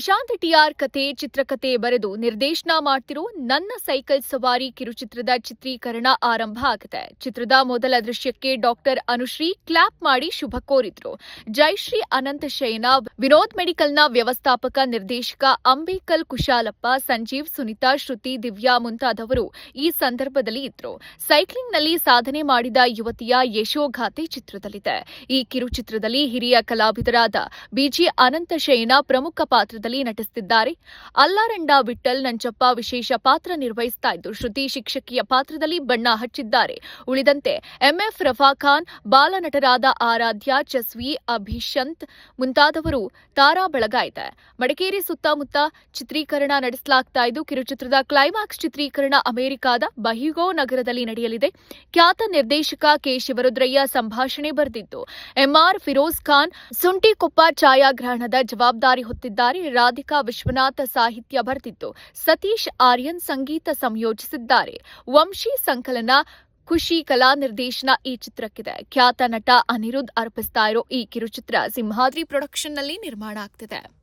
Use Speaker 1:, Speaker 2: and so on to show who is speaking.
Speaker 1: Prashant TR ಕತೆ ಚಿತ್ರಕತೆ ಬರೆದು ನಿರ್ದೇಶನ ಮಾಡ್ತಿರೋ ನನ್ನ ಸೈಕಲ್ ಸವಾರಿ ಕಿರುಚಿತ್ರದ ಚಿತ್ರೀಕರಣ ಆರಂಭ ಆಗಿದೆ. ಚಿತ್ರದ ಮೊದಲ ದೃಶ್ಯಕ್ಕೆ ಡಾಕ್ಟರ್ ಅನುಶ್ರೀ ಕ್ಲಾಪ್ ಮಾಡಿ ಶುಭ ಕೋರಿದ್ರು. ಜಯಶ್ರೀ ಅನಂತ ಶಯನ, ವಿನೋದ್ ಮೆಡಿಕಲ್ನ ವ್ಯವಸ್ಥಾಪಕ ನಿರ್ದೇಶಕ ಅಂಬೇಕಲ್ ಕುಶಾಲಪ್ಪ, ಸಂಜೀವ್, ಸುನಿತಾ, ಶ್ರುತಿ, ದಿವ್ಯಾ ಮುಂತಾದವರು ಈ ಸಂದರ್ಭದಲ್ಲಿ ಇದ್ರು. ಸೈಕ್ಲಿಂಗ್ನಲ್ಲಿ ಸಾಧನೆ ಮಾಡಿದ ಯುವತಿಯ ಯಶೋಗಾಥೆ ಚಿತ್ರದಲ್ಲಿದೆ. ಈ ಕಿರುಚಿತ್ರದಲ್ಲಿ ಹಿರಿಯ ಕಲಾವಿದರಾದ ಬಿಜಿ ಅನಂತ ಶಯನ ಪ್ರಮುಖ ಪಾತ್ರದಲ್ಲಿ ನಟಿಸುತ್ತಿದ್ದಾರೆ. ಅಲ್ಲಾರಂಡ ವಿಠ್ಠಲ್ ನಂಜಪ್ಪ ವಿಶೇಷ ಪಾತ್ರ ನಿರ್ವಹಿಸ್ತಾ ಇದ್ದು, ಶ್ರುತಿ ಶಿಕ್ಷಕಿಯ ಪಾತ್ರದಲ್ಲಿ ಬಣ್ಣ ಹಚ್ಚಿದ್ದಾರೆ. ಉಳಿದಂತೆ ಎಂಎಫ್ ರಫಾ ಖಾನ್, ಬಾಲ ನಟರಾದ ಆರಾಧ್ಯ, ಚಸ್ವಿ, ಅಭಿಶಂತ್ ಮುಂತಾದವರು ತಾರಾ ಬಳಗ ಇದೆ. ಮಡಿಕೇರಿ ಸುತ್ತಮುತ್ತ ಚಿತ್ರೀಕರಣ ನಡೆಸಲಾಗ್ತಾ ಇದ್ದು, ಕಿರುಚಿತ್ರದ ಕ್ಲೈಮ್ಯಾಕ್ಸ್ ಚಿತ್ರೀಕರಣ ಅಮೆರಿಕಾದ ಬಹಿಗೋ ನಗರದಲ್ಲಿ ನಡೆಯಲಿದೆ. ಖ್ಯಾತ ನಿರ್ದೇಶಕ ಕೆ. ಶಿವರುದ್ರಯ್ಯ ಸಂಭಾಷಣೆ ಬರೆದಿದ್ದು, ಎಂಆರ್ ಫಿರೋಜ್ ಖಾನ್ ಸುಂಟಿಕೊಪ್ಪ ಛಾಯಾಗ್ರಹಣದ ಜವಾಬ್ದಾರಿ ಹೊತ್ತಿದ್ದಾರೆ. ರಾಧಿಕಾ ವಿಶ್ವನಾಥ್ ಸಾಹಿತ್ಯ ಬರೆದಿದ್ದು, ಸತೀಶ್ ಆರ್ಯನ್ ಸಂಗೀತ ಸಂಯೋಜಿಸಿದ್ದಾರೆ. ವಂಶಿ ಸಂಕಲನ, ಖುಷಿ ಕಲಾ ನಿರ್ದೇಶನ ಈ ಚಿತ್ರಕ್ಕಿದೆ. ಖ್ಯಾತ ನಟ ಅನಿರುದ್ಧ್ ಅರ್ಪಿಸ್ತಾ ಇರೋ ಈ ಕಿರುಚಿತ್ರ ಸಿಂಹಾದ್ರಿ ಪ್ರೊಡಕ್ಷನ್ನಲ್ಲಿ ನಿರ್ಮಾಣ ಆಗ್ತಿದೆ.